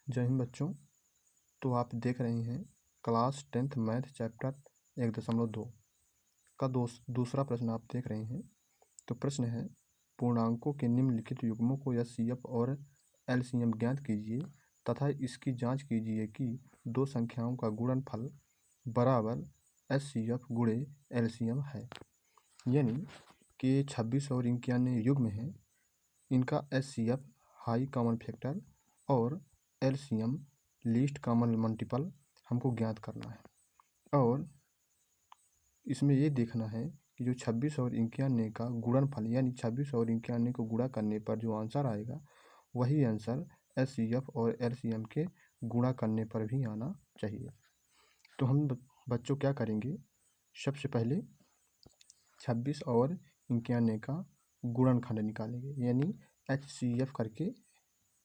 जय हिंद बच्चों। तो आप देख रहे हैं क्लास 10th मैथ चैप्टर 1.2 का दूसरा प्रश्न आप देख रहे हैं। तो प्रश्न है, पूर्णांकों के निम्नलिखित युग्मों को एचसीएफ और एलसीएम ज्ञात कीजिए तथा इसकी जांच कीजिए कि दो संख्याओं का गुणनफल बराबर एचसीएफ गुणे एलसीएम है। यानी कि 26 और 91 युग्म हैं, इनका एचसीएफ हाई कॉमन फैक्टर और एलसीएम लीस्ट कॉमन मल्टीपल हमको ज्ञात करना है। और इसमें ये देखना है कि जो 26 और 91 का गुणनफल यानी 26 और 91 को गुणा करने पर जो आंसर आएगा वही आंसर एचसीएफ और एलसीएम के गुणा करने पर भी आना चाहिए। तो हम बच्चों क्या करेंगे, सबसे पहले 26 और 91 का गुणनखंड निकालेंगे, यानी एचसीएफ करके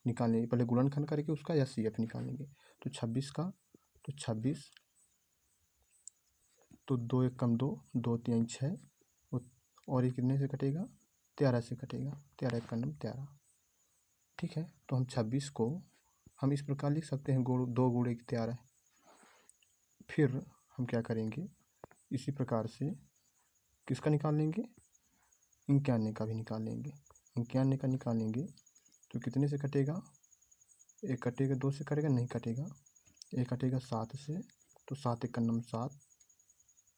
निकालेंगे। पहले गुणनखंड करके उसका एचसीएफ निकालेंगे। तो 26 का तो 26, तो 2 एक कम 2, 2 3 6, और ये कितने से कटेगा, 13 से कटेगा, 13 एक का नम 13। ठीक है, तो हम 26 को हम इस प्रकार लिख सकते हैं, 2 गुणे 13। फिर हम क्या करेंगे, इसी प्रकार से किसका निकाल लेंगे, 91 का भी निकाल लेंगे। 91 का निकालेंगे तो कितने से कटेगा, एक कटेगा, 2 से कटेगा, नहीं कटेगा, एक कटेगा 7 से, तो 7 एक का नम 7,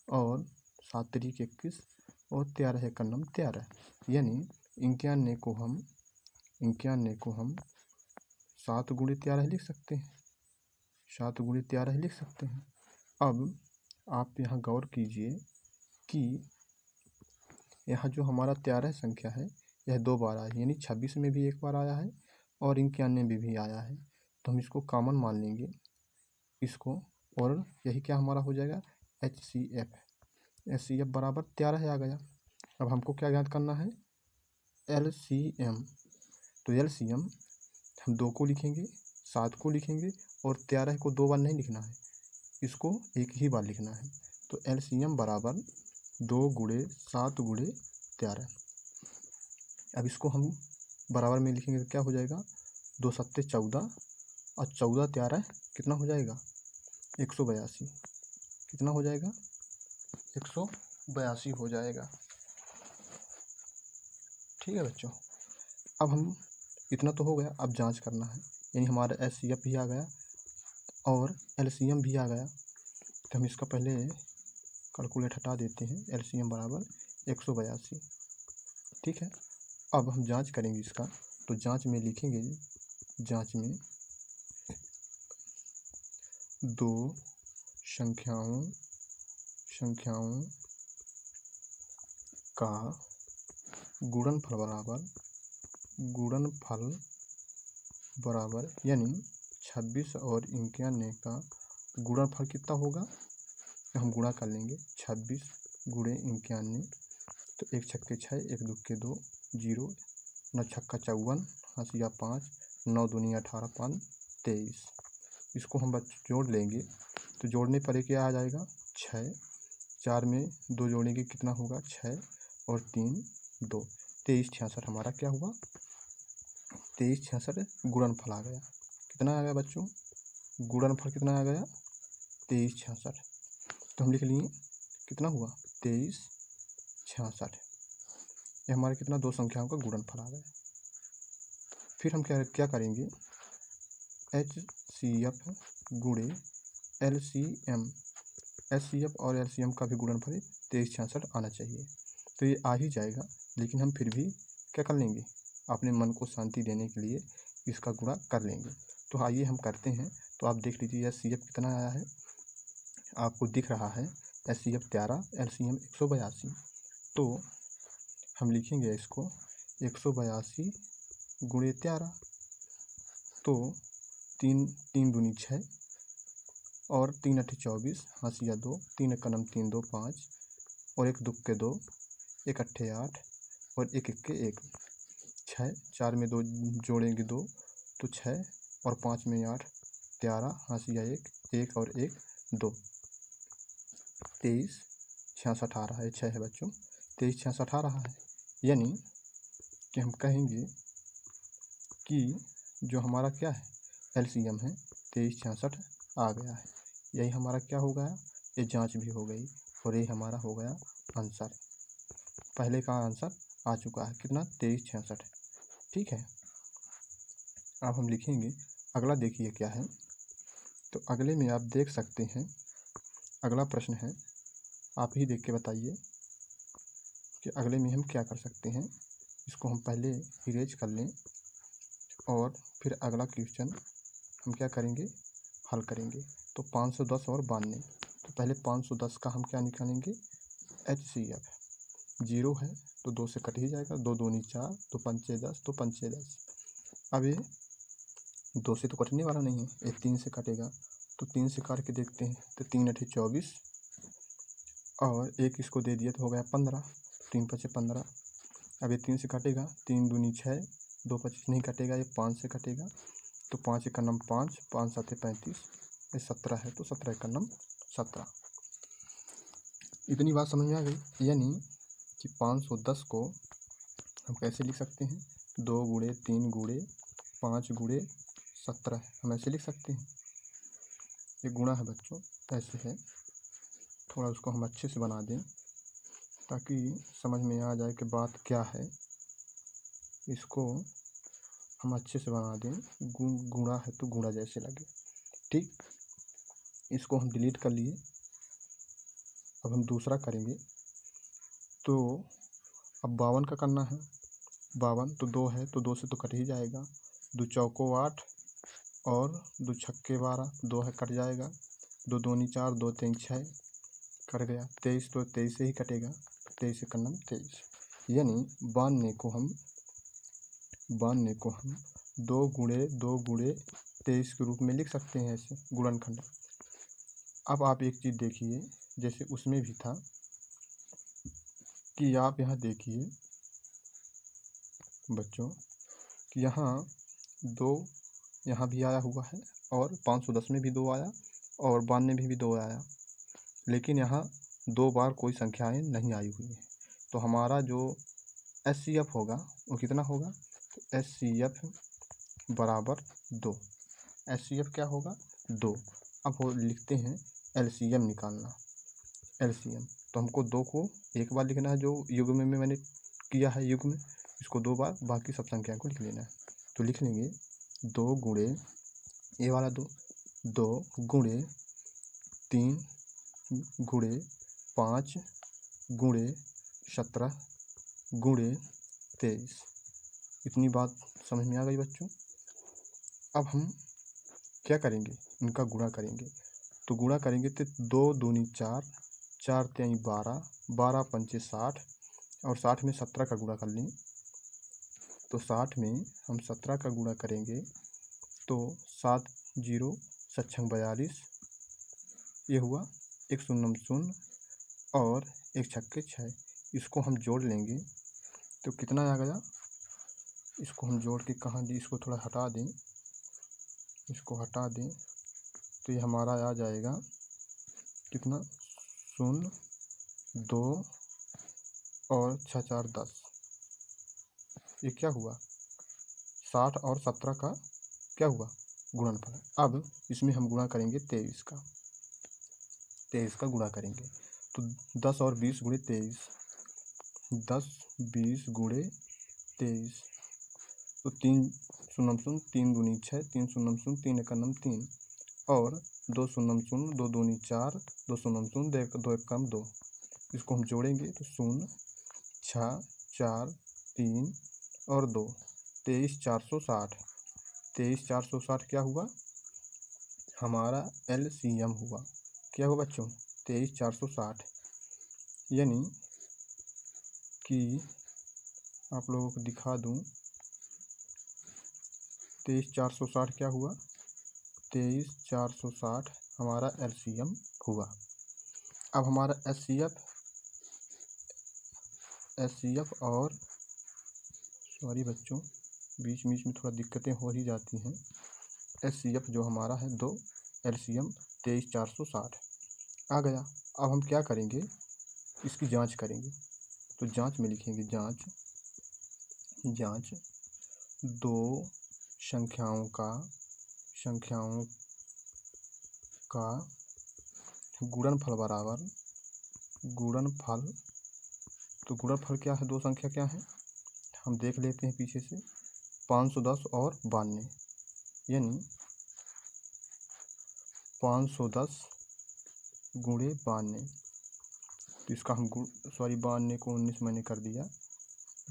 और 7 तरीक 21, और 13 एक का नम 13। यानी 91 को हम 7 गुणे 13 लिख सकते हैं, 7 गुणे 13 लिख सकते हैं। अब आप यहाँ गौर कीजिए कि यहाँ जो हमारा 13 संख्या है यह 2 बार आया है, यानी 26 में भी एक बार आया है और 91 में भी आया है। तो हम इसको कॉमन मान लेंगे इसको, और यही क्या हमारा हो जाएगा, एचसीएफ बराबर 13 आ गया। अब हमको क्या ज्ञात करना है, एलसीएम। तो एलसीएम हम 2 को लिखेंगे, 7 को लिखेंगे, और 13 को 2 बार नहीं लिखना है, इसको एक ही बार लिखना है। तो एलसीएम बराबर 2 गुणे 7 गुणे 13। अब इसको हम बराबर में लिखेंगे तो क्या हो जाएगा, 2 सत्ते 14, और 14 13 कितना हो जाएगा, 182। कितना हो जाएगा, 182 हो जाएगा। ठीक है बच्चों, अब हम इतना तो हो गया, अब जांच करना है, यानी हमारा एचसीएफ भी आ गया और एलसीएम भी आ गया। तो हम इसका पहले कैलकुलेट हटा देते हैं, एलसीएम बराबर 182। ठीक है, अब हम जांच करेंगे इसका। तो जांच में लिखेंगे, जांच में दो संख्याओं का गुणनफल बराबर यानी 26 और 91 का गुणनफल कितना होगा, तो हम गुणा कर लेंगे। 26 गुणे 91, तो 1 छक्के 6, 1 दुक्के 2, 0, 9 छक्का 54, हंसिया 5, 9 दूनी 18, 5 23। इसको हम जोड़ लेंगे, तो जोड़ने पर क्या आ जाएगा, 6, 4 में 2 जोड़ेंगे कितना होगा, 6 और 3 2, 23 66 हमारा क्या हुआ, 23 66 गुणनफल आ गया। कितना आ गया बच्चों, गुणनफल कितना आ गया, 23 66। तो हम लिख लिए कितना हुआ, 23 66। ये हमारे कितना, 2 संख्याओं का गुणनफल आ गया। फिर हम क्या करेंगे, एचसीएफ गुणे एलसीएम, एचसीएफ और एलसीएम का भी गुणनफल 23 66 आना चाहिए। तो ये आ ही जाएगा, लेकिन हम फिर भी क्या कर लेंगे, अपने मन को शांति देने के लिए इसका गुणा कर लेंगे। तो आइए हम करते हैं। तो आप देख लीजिए एचसीएफ कितना आया है, आपको दिख रहा है, एचसीएफ 13, एलसीएम 182। तो हम लिखेंगे इसको 182 गुणे 13, तो 3 दूनी 6, और 3 अट्ठे 24, हंसिया 2, 3 एक नम 3 2 5, और 1 दुक्के 2, 1 अट्ठे 8, और 1 इक्के 1, 6, 4 में 2 जोड़ेंगे 2, तो 6, और 5 में 8, 13, हंसिया 1, 1 और 1 2, 23 66 आ रहा है, 6 है बच्चों, 23 66 आ रहा है। यानी कि हम कहेंगे कि जो हमारा क्या है, LCM है 2366 आ गया है। यही हमारा क्या हो गया, ये जांच भी हो गई और ये हमारा हो गया आंसर। पहले का आंसर आ चुका है कितना, 2366। ठीक है, अब हम लिखेंगे अगला। देखिए क्या है, तो अगले में आप देख सकते हैं, अगला प्रश्न है, आप ही देख के बताइए कि अगले में हम क्या कर सकते हैं। इसको हम पहले इरेज कर लें और फिर अगला क्वेश्चन हम क्या करेंगे, हल करेंगे। तो 510 और 92, तो पहले 510 का हम क्या निकालेंगे, HCF। 0 है तो 2 से कट ही जाएगा, 2 दूनी 4, 2 पंचे 10, 2 पंचे 10। अब ये 2 से तो कटने वाला नहीं है, ये 3 से कटेगा, तो 3 से काट के देखते हैं, तो 3 अठे 24 और एक इसको दे दिया तो हो गया 15, 3 पचे 15। अब ये 3 से कटेगा, 3 दूनी 6, 2 25 नहीं कटेगा, ये 5 से कटेगा, तो 5 एक नम 5, 5 7 35, ये 17 है, तो 17 एक नम 17। इतनी बात समझ में आ गई। यानी कि 510 को हम कैसे लिख सकते हैं, 2 गुणे 3 गुणे 5 गुणे 17 हम ऐसे लिख सकते हैं। ये गुणा है बच्चों, ऐसे है। थोड़ा उसको हम अच्छे से बना दें ताकि समझ में आ जाए कि बात क्या है। इसको हम अच्छे से बना दें, गुणा है तो गुणा जैसे लगे। ठीक, इसको हम डिलीट कर लिए। अब हम दूसरा करेंगे, तो अब 52 का करना है। 52 तो 2 है तो 2 से तो कट ही जाएगा, 2 चौको 8 और 2 छक्के 12, 2 है कट जाएगा, 2 दूनी 4, 2 3 6 कट गया। 23 तो 23 से ही कटेगा, 23 एक नम 23। यानी 92 को हम 2 गुणे 2 गुणे 23 के रूप में लिख सकते हैं, ऐसे गुणनखंड। अब आप एक चीज़ देखिए, जैसे उसमें भी था कि आप यहाँ देखिए बच्चों कि यहाँ 2 यहाँ भी आया हुआ है और 510 में भी 2 आया और 92 में भी 2 आया, लेकिन यहाँ 2 बार कोई संख्याएं नहीं आई हुई है। तो हमारा जो HCF होगा वो कितना होगा, तो HCF बराबर 2। HCF क्या होगा, 2। अब वो लिखते हैं LCM निकालना। LCM तो हमको 2 को एक बार लिखना है, जो युग्म में मैंने किया है युग्म, इसको 2 बार, बाकी सब संख्या को लिख लेना है। तो लिख लेंगे 2 गुणे ये वाला 2 गुणे 3 गुणे 5 गुणे 17 गुणे 23। इतनी बात समझ में आ गई बच्चों। अब हम क्या करेंगे, इनका गुणा करेंगे। तो गुणा करेंगे तो 2 दूनी 4, 4 3 12, 12 पंचे 60 और 60 में 17 का गुणा कर लें। तो 60 में हम 17 का गुणा करेंगे तो 7 0 सत्छंग 42, ये हुआ 1 शून्य 0 और 1 छक्के 6। इसको हम जोड़ लेंगे तो कितना आ गया, इसको हम जोड़ के कहाँ दी, इसको थोड़ा हटा दें, इसको हटा दें तो ये हमारा आ जाएगा कितना, 0 2 और 6 4 10। ये क्या हुआ, 60 और 17 का क्या हुआ, गुणनफल। अब इसमें हम गुणा करेंगे 23 का, 23 का गुणा करेंगे तो 10 और 20 गुणे 23, 10 20 गुणे 23, तो 3 शून्य 0, 3 दूनी 6, 3 शून्य 0, 3 एक नम 3 और 2 शून्य 0, 2 दूनी 4, 2 शून्य 0, 2 एक कम 2। इसको हम जोड़ेंगे तो 0 6 4 3 और 2, 23 460। 23 460 क्या हुआ, हमारा LCM हुआ। क्या हुआ बच्चों, 23 460। यानी कि आप लोगों को दिखा दूं, 23 460 क्या हुआ, 23 460 हमारा LCM हुआ। अब हमारा HCF और सॉरी बच्चों, बीच बीच में थोड़ा दिक्कतें हो ही जाती हैं। HCF जो हमारा है 2, LCM 23 460 आ गया। अब हम क्या करेंगे, इसकी जांच करेंगे। तो जांच में लिखेंगे जांच 2 संख्याओं का संख्याओं का गुणनफल बराबर गुणनफल। तो गुणनफल क्या है, दो संख्या क्या है हम देख लेते हैं पीछे से, 510 और 92, यानी 510 गुणे 92। तो इसका हम 92 को 19 मैंने कर दिया,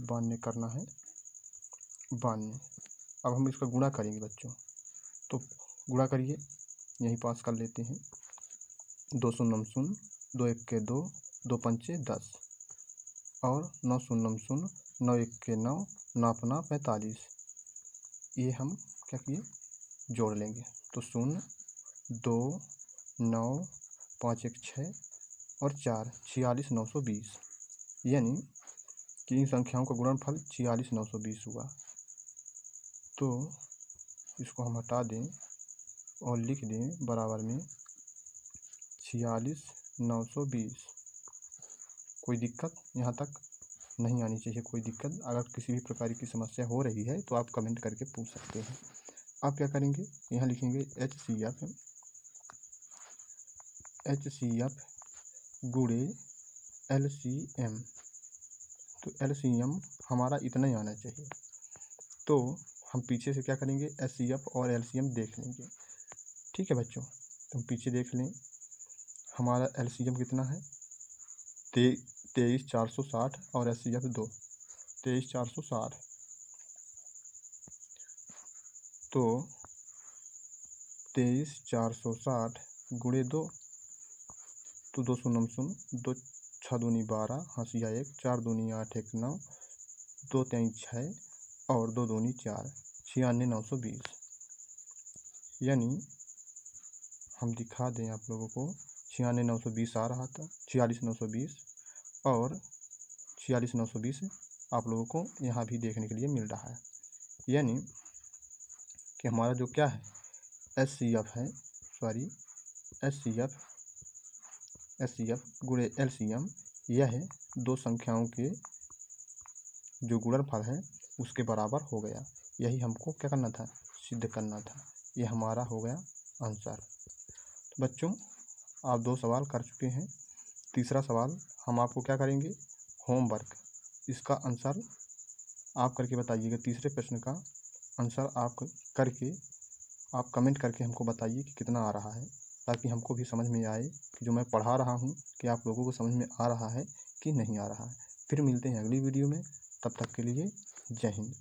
92 करना है 92। अब हम इसका गुणा करेंगे बच्चों, तो गुणा करिए, यहीं पास कर लेते हैं। 2 शून्य शून्य, 2 एक के 2, 2 पंचे 10 और 9 शून्य शून्य, 9 एक के 9, 9 अपना 45। ये हम क्या किए, जोड़ लेंगे। तो 0 2 9 5 1 6 और 4 46,920, यानी कि इन संख्याओं का गुणनफल 46,920 हुआ। तो इसको हम हटा दें और लिख दें बराबर में 46,920। कोई दिक्कत यहाँ तक नहीं आनी चाहिए, कोई दिक्कत। अगर किसी भी प्रकार की समस्या हो रही है तो आप कमेंट करके पूछ सकते हैं। आप क्या करेंगे, यहाँ लिखेंगे HCF गुणे LCM। तो LCM हमारा इतना ही आना चाहिए। तो हम पीछे से क्या करेंगे, HCF और LCM देख लेंगे। ठीक है बच्चों, तो हम पीछे देख लें, हमारा LCM कितना है 23,460 और HCF 2, 23,460। तो 23,460 गुणे 2, तो 2 शून्य शून्य, 2 6 दूनी 12, हंसिया 1, 4 दूनी 8 1 9, 2 3 6 और 2 दूनी 4, 96,920। यानी हम दिखा दें आप लोगों को, 96,920 आ रहा था, 46,920 और 46,920 आप लोगों को यहाँ भी देखने के लिए मिल रहा है। यानी कि हमारा जो क्या है HCF है, सॉरी HCF गुणे LCM, यह है दो संख्याओं के जो गुणनफल है उसके बराबर हो गया। यही हमको क्या करना था, सिद्ध करना था। यह हमारा हो गया आंसर। तो बच्चों आप 2 सवाल कर चुके हैं। तीसरा सवाल हम आपको क्या करेंगे, होमवर्क, इसका आंसर आप करके बताइएगा। तीसरे प्रश्न का आंसर आप करके आप कमेंट करके हमको बताइए कि कितना आ रहा है, ताकि हमको भी समझ में आए कि जो मैं पढ़ा रहा हूँ कि आप लोगों को समझ में आ रहा है कि नहीं आ रहा है। फिर मिलते हैं अगली वीडियो में, तब तक के लिए जय हिंद।